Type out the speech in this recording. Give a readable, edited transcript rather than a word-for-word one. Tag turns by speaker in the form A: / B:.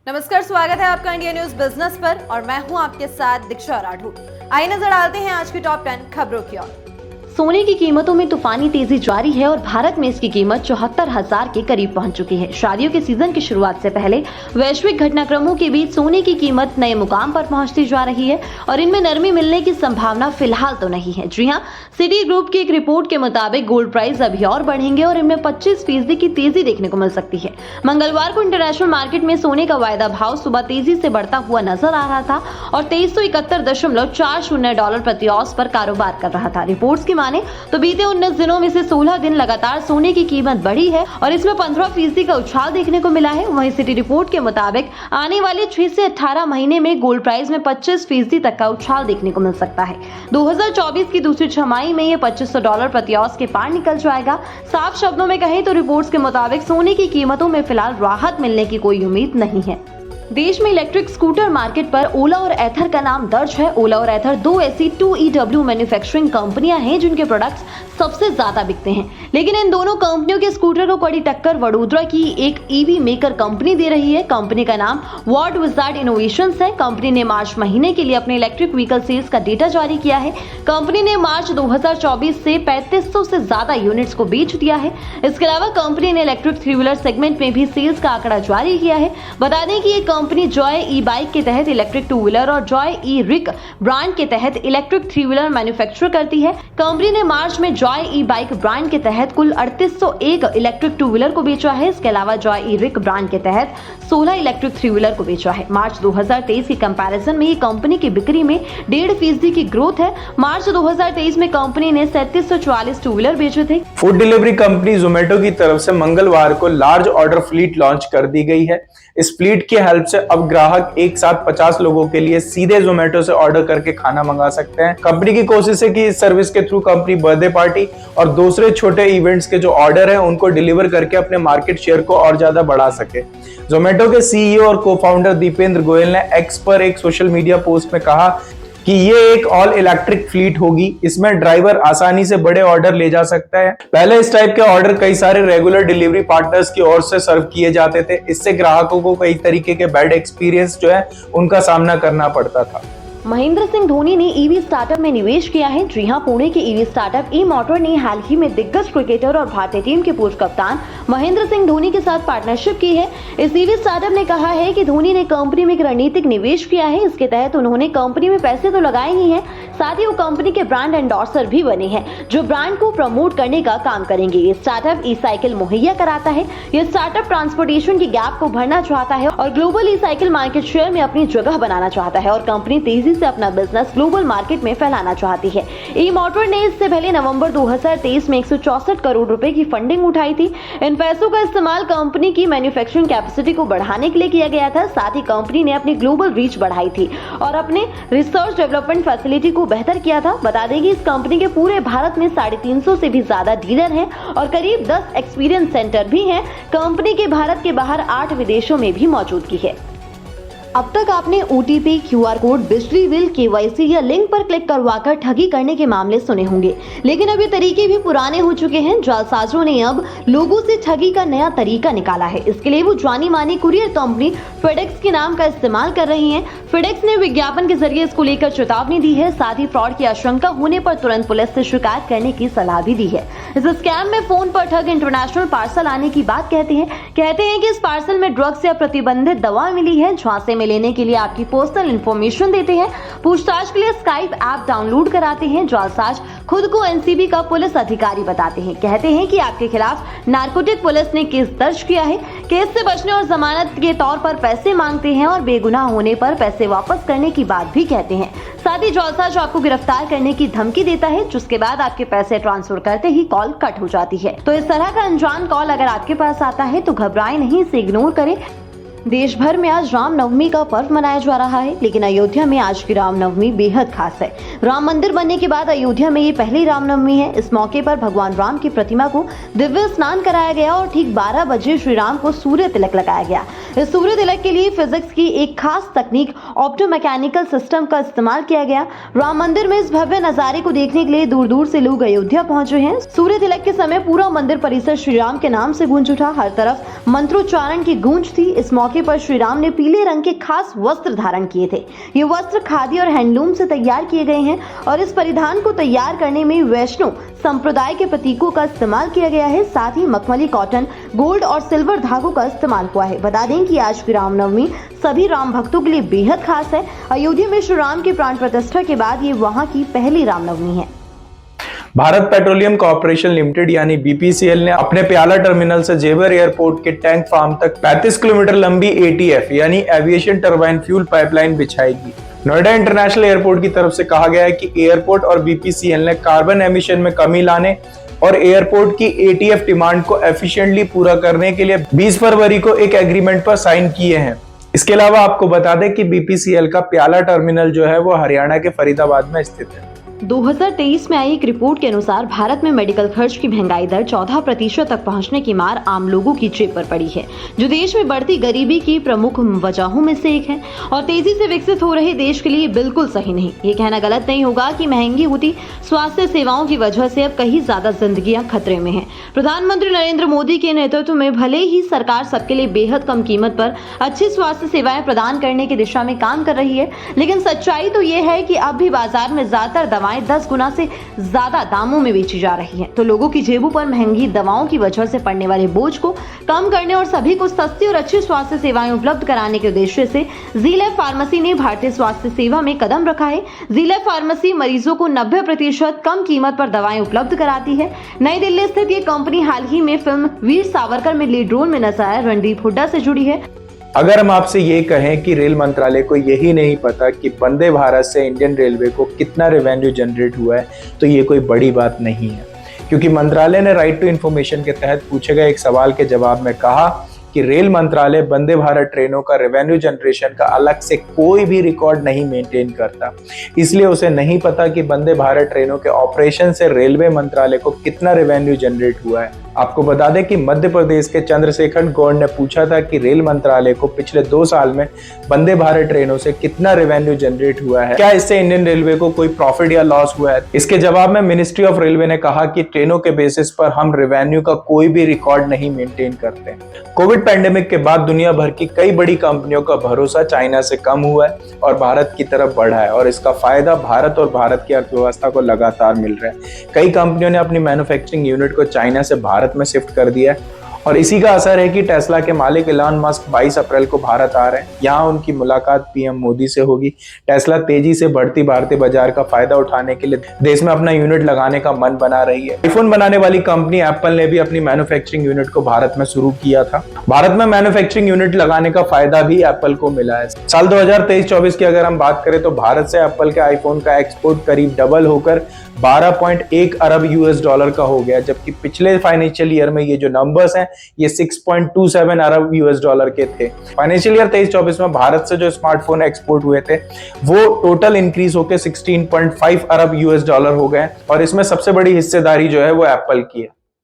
A: नमस्कार, स्वागत है आपका इंडिया न्यूज बिजनेस पर और मैं हूं आपके साथ दीक्षा राठौर। आइए नजर डालते हैं आज की टॉप 10 खबरों की ओर।
B: सोने की कीमतों में तूफानी तेजी जारी है और भारत में इसकी कीमत 74,000 के करीब पहुंच चुकी है। शादियों के सीजन की शुरुआत से पहले वैश्विक घटनाक्रमों के बीच सोने की कीमत नए मुकाम पर पहुंचती जा रही है और इनमें नरमी मिलने की संभावना फिलहाल तो नहीं है। जी हां, सिटी ग्रुप की एक रिपोर्ट के मुताबिक गोल्ड प्राइस अभी और बढ़ेंगे और इनमें 25% की तेजी देखने को मिल सकती है। मंगलवार को इंटरनेशनल मार्केट में सोने का वायदा भाव सुबह तेजी से बढ़ता हुआ नजर आ रहा था और 2371.40 डॉलर प्रति औंस पर कारोबार कर रहा था। रिपोर्ट्स की माने तो बीते 19 दिनों में से 16 दिन लगातार सोने की कीमत बढ़ी है और इसमें 15% का उछाल देखने को मिला है। वहीं सिटी रिपोर्ट के मुताबिक आने वाले 6 से 18 महीने में गोल्ड प्राइस में 25% तक का उछाल देखने को मिल सकता है। 2024 की दूसरी छमाही में ये $2500 प्रति औंस के पार निकल जाएगा। साफ शब्दों में कहें तो रिपोर्ट्स के मुताबिक सोने की कीमतों में फिलहाल राहत मिलने की कोई उम्मीद नहीं है। देश में इलेक्ट्रिक स्कूटर मार्केट पर ओला और एथर का नाम दर्ज है। ओला और एथर दो ऐसी 2EW मैन्युफैक्चरिंग कंपनियां हैं जिनके प्रोडक्ट्स सबसे ज्यादा बिकते हैं, लेकिन इन दोनों कंपनियों के स्कूटर को कड़ी टक्कर वडोदरा की एक ईवी मेकर कंपनी दे रही है। कंपनी का नाम वर्ड विजार्ड इनोवेशंस है। कंपनी ने मार्च महीने के लिए अपने इलेक्ट्रिक व्हीकल सेल्स का डेटा जारी किया है। कंपनी ने मार्च 2024 से 3500 से ज्यादा यूनिट्स को बेच दिया है। इसके अलावा कंपनी ने इलेक्ट्रिक थ्री व्हीलर सेगमेंट में भी सेल्स का आंकड़ा जारी किया है। बता दें कि ये कंपनी जॉय ई बाइक के तहत इलेक्ट्रिक टू व्हीलर और जॉय ई रिक ब्रांड के तहत इलेक्ट्रिक थ्री व्हीलर मैन्युफैक्चर करती है। कंपनी ने मार्च में जॉय ई बाइक ब्रांड के तहत कुल 3801 इलेक्ट्रिक टू व्हीलर को बेचा है। इसके अलावा जॉय ई रिक ब्रांड के तहत 16 इलेक्ट्रिक थ्री व्हीलर को बेचा है। मार्च 2023 की कंपैरिजन में ये कंपनी की बिक्री में 1.5% की ग्रोथ है। मार्च 2023 में कंपनी ने 3744 टू व्हीलर बेचे थे।
C: फूड डिलीवरी कंपनी जोमेटो की तरफ से मंगलवार को लार्ज ऑर्डर फ्लीट लॉन्च कर दी गई है। इस फ्लीट की हेल्प से अब ग्राहक एक साथ 50 लोगों के लिए सीधे जोमेटो से ऑर्डर करके खाना मंगा सकते हैं। कंपनी की कोशिश है कि इस सर्विस के थ्रू कंपनी बर्थडे पार्टी और दूसरे छोटे इवेंट्स के जो ऑर्डर हैं उनको डिलीवर करके अपने मार्केट शेयर को और ज्यादा बढ़ा सके। जोमेटो के सीईओ और को फाउंडर दीपेंद्र गोयल ने एक्स पर एक सोशल मीडिया पोस्ट में कहा कि ये एक ऑल इलेक्ट्रिक फ्लीट होगी। इसमें ड्राइवर आसानी से बड़े ऑर्डर ले जा सकता है। पहले इस टाइप के ऑर्डर कई सारे रेगुलर डिलीवरी पार्टनर्स की ओर से सर्व किए जाते थे। इससे ग्राहकों को कई तरीके के बैड एक्सपीरियंस जो है उनका सामना करना पड़ता था।
B: महेंद्र सिंह धोनी ने ईवी स्टार्टअप में निवेश किया है। जी हां, पुणे के ईवी स्टार्टअप ई मोटर ने हाल ही में दिग्गज क्रिकेटर और भारतीय टीम के पूर्व कप्तान महेंद्र सिंह धोनी के साथ पार्टनरशिप की है। इस ईवी स्टार्टअप ने कहा है कि धोनी ने कंपनी में एक रणनीतिक निवेश किया है। इसके तहत उन्होंने कंपनी में पैसे तो लगाए ही हैं, साथ ही वो कंपनी के ब्रांड एंडोर्सर भी बने हैं जो ब्रांड को प्रमोट करने का काम करेंगे। ये स्टार्टअप ई साइकिल मुहैया कराता है। ये स्टार्टअप ट्रांसपोर्टेशन की गैप को भरना चाहता है और global e cycle market share में अपनी जगह बनाना चाहता है और कंपनी तेजी से अपना बिजनेस ग्लोबल मार्केट में फैलाना चाहती है। ई मोटर ने इससे पहले नवंबर 2023 में 164 करोड़ रुपए की फंडिंग उठाई थी। इन पैसों का इस्तेमाल कंपनी की मैन्युफैक्चरिंग कैपेसिटी को बढ़ाने के लिए किया गया था। साथ ही कंपनी ने अपनी ग्लोबल रीच बढ़ाई थी और अपने रिसर्च डेवलपमेंट फैसिलिटी को बेहतर किया था। बता दें कि इस कंपनी के पूरे भारत में 350 से भी ज्यादा डीलर हैं और करीब 10 एक्सपीरियंस सेंटर भी हैं। कंपनी के भारत के बाहर 8 विदेशों में भी मौजूदगी है। अब तक आपने OTP, QR कोड, बिजली बिल, KYC या लिंक पर क्लिक करवाकर ठगी करने के मामले सुने होंगे, लेकिन अब ये तरीके भी पुराने हो चुके हैं। जालसाजों ने अब लोगों से ठगी का नया तरीका निकाला है। इसके लिए वो जानी मानी कुरियर कंपनी फेडेक्स के नाम का इस्तेमाल कर रही है। फेडेक्स ने विज्ञापन के जरिए इसको लेकर चेतावनी दी है। साथ ही फ्रॉड की आशंका होने पर तुरंत पुलिस से शिकायत करने की सलाह भी दी है। इस स्कैम में फोन पर ठग इंटरनेशनल पार्सल आने की बात कहते हैं कि इस पार्सल में ड्रग्स या प्रतिबंधित दवा मिली है। झांसे में लेने के लिए आपकी पर्सनल इंफॉर्मेशन देते हैं। पूछताछ के लिए स्काइप ऐप डाउनलोड कराते हैं। जालसाज खुद को एनसीबी का पुलिस अधिकारी बताते हैं। कहते हैं कि आपके खिलाफ नारकोटिक पुलिस ने केस दर्ज किया है। केस से बचने और जमानत के तौर पर पैसे मांगते हैं और बेगुनाह होने पर पैसे वापस करने की बात भी कहते हैं। साथ ही जालसाज आपको गिरफ्तार करने की धमकी देता है, जिसके बाद आपके पैसे ट्रांसफर करते ही कॉल कट हो जाती है। तो इस तरह का अनजान कॉल अगर आपके पास आता है तो घबराएं नहीं, इसे इग्नोर करें। देश भर में आज रामनवमी का पर्व मनाया जा रहा है, लेकिन अयोध्या में आज की रामनवमी बेहद खास है। राम मंदिर बनने के बाद अयोध्या में ये पहली रामनवमी है। इस मौके पर भगवान राम की प्रतिमा को दिव्य स्नान कराया गया और ठीक 12 बजे श्री राम को सूर्य तिलक लगाया गया। इस सूर्य तिलक के लिए फिजिक्स की एक खास तकनीक ऑप्टोमैकेनिकल सिस्टम का इस्तेमाल किया गया। राम मंदिर में इस भव्य नजारे को देखने के लिए दूर दूर से लोग अयोध्या पहुंचे हैं। सूर्य तिलक के समय पूरा मंदिर परिसर श्री राम के नाम से गूंज उठा। हर तरफ मंत्रोच्चारण की गूंज थी। इस मौके मौके पर श्री राम ने पीले रंग के खास वस्त्र धारण किए थे। ये वस्त्र खादी और हैंडलूम से तैयार किए गए हैं और इस परिधान को तैयार करने में वैष्णव संप्रदाय के प्रतीकों का इस्तेमाल किया गया है। साथ ही मखमली, कॉटन, गोल्ड और सिल्वर धागों का इस्तेमाल हुआ है। बता दें कि आज की रामनवमी सभी राम भक्तों के लिए बेहद खास है। अयोध्या में श्री राम की प्राण प्रतिष्ठा के बाद ये वहां की पहली रामनवमी है।
C: भारत पेट्रोलियम कॉर्पोरेशन लिमिटेड यानी बीपीसीएल ने अपने प्याला टर्मिनल से जेवर एयरपोर्ट के टैंक फार्म तक 35 किलोमीटर लंबी एटीएफ यानी एविएशन टरबाइन फ्यूल पाइपलाइन बिछाएगी। नोएडा इंटरनेशनल एयरपोर्ट की तरफ से कहा गया है कि एयरपोर्ट और बीपीसीएल ने कार्बन एमिशन में कमी लाने और एयरपोर्ट की एटीएफ डिमांड को एफिशिएंटली पूरा करने के लिए 20 फरवरी को एक एग्रीमेंट पर साइन किए हैं। इसके अलावा आपको बता दें कि बीपीसीएल का प्याला टर्मिनल जो है वो हरियाणा के फरीदाबाद में स्थित है।
B: 2023 में आई एक रिपोर्ट के अनुसार भारत में मेडिकल खर्च की महंगाई दर 14% तक पहुंचने की मार आम लोगों की जेब पर पड़ी है, जो देश में बढ़ती गरीबी की प्रमुख वजहों में से एक है और तेजी से विकसित हो रहे देश के लिए बिल्कुल सही नहीं। ये कहना गलत नहीं होगा कि महंगी होती स्वास्थ्य सेवाओं की वजह से अब कहीं ज्यादा जिंदगियां खतरे में हैं। प्रधानमंत्री नरेंद्र मोदी के नेतृत्व में भले ही सरकार सबके लिए बेहद कम कीमत पर अच्छी स्वास्थ्य सेवाएं प्रदान करने की दिशा में काम कर रही है, लेकिन सच्चाई तो ये है कि अब भी बाजार में ज्यादातर 10 गुना से ज्यादा दामों में बेची जा रही हैं। तो लोगों की जेबों पर महंगी दवाओं की वजह से पड़ने वाले बोझ को कम करने और सभी को सस्ती और अच्छी स्वास्थ्य सेवाएं उपलब्ध कराने के उद्देश्य से जी-लैब फार्मेसी ने भारतीय स्वास्थ्य सेवा में कदम रखा है। जी-लैब फार्मेसी मरीजों को 90% कम कीमत पर दवाएं उपलब्ध कराती है। नई दिल्ली स्थित ये कंपनी हाल ही में फिल्म वीर सावरकर में लीड रोल में नजर आए रणदीप हुड्डा से जुड़ी है।
C: अगर हम आपसे ये कहें कि रेल मंत्रालय को यही नहीं पता कि वंदे भारत से इंडियन रेलवे को कितना रेवेन्यू जनरेट हुआ है, तो ये कोई बड़ी बात नहीं है, क्योंकि मंत्रालय ने राइट टू इन्फॉर्मेशन के तहत पूछे गए एक सवाल के जवाब में कहा कि रेल मंत्रालय वंदे भारत ट्रेनों का रेवेन्यू जनरेशन का अलग से कोई भी रिकॉर्ड नहीं मेंटेन करता, इसलिए उसे नहीं पता कि वंदे भारत ट्रेनों के ऑपरेशन से रेलवे मंत्रालय को कितना रेवेन्यू जनरेट हुआ है। आपको बता दें कि मध्य प्रदेश के चंद्रशेखर गौड़ ने पूछा था कि रेल मंत्रालय को पिछले 2 साल में वंदे भारत ट्रेनों से कितना रेवेन्यू जनरेट हुआ है, क्या इससे इंडियन रेलवे को कोई प्रॉफिट या लॉस हुआ है। इसके जवाब में मिनिस्ट्री ऑफ रेलवे ने कहा कि ट्रेनों के बेसिस पर हम रेवेन्यू का कोई भी रिकॉर्ड नहीं मेंटेन करते। कोविड पैंडेमिक के बाद दुनिया भर की कई बड़ी कंपनियों का भरोसा चाइना से कम हुआ है और भारत की तरफ बढ़ा है और इसका फायदा भारत और भारत की अर्थव्यवस्था को लगातार मिल रहा है। कई कंपनियों ने अपनी मैन्युफैक्चरिंग यूनिट को चाइना से भारत में शिफ्ट कर दिया है और इसी का असर है कि टेस्ला के मालिक इलॉन मस्क 22 अप्रैल को भारत आ रहे हैं। यहाँ उनकी मुलाकात पीएम मोदी से होगी। टेस्ला तेजी से बढ़ती भारतीय बाजार का फायदा उठाने के लिए देश में अपना यूनिट लगाने का मन बना रही है। आईफोन बनाने वाली कंपनी एप्पल ने भी अपनी मैन्युफैक्चरिंग यूनिट को भारत में शुरू किया था। भारत में मैन्युफैक्चरिंग यूनिट लगाने का फायदा भी एप्पल को मिला है। साल 2023-24 की अगर हम बात करें तो भारत से एप्पल के आईफोन का एक्सपोर्ट करीब डबल होकर 12.1 अरब यूएस डॉलर का हो गया, जबकि पिछले फाइनेंशियल ईयर में ये जो नंबर्स हैं ये 6.27 अरब यूएस डॉलर के थे। फाइनेंशियल ईयर 23-24 में भारत से जो स्मार्टफोन एक्सपोर्ट हुए थे वो टोटल इंक्रीज होकर 16.5 अरब यूएस डॉलर हो गए और इसमें सबसे बड़ी हिस्सेदारी जो है वो एप्पल की है।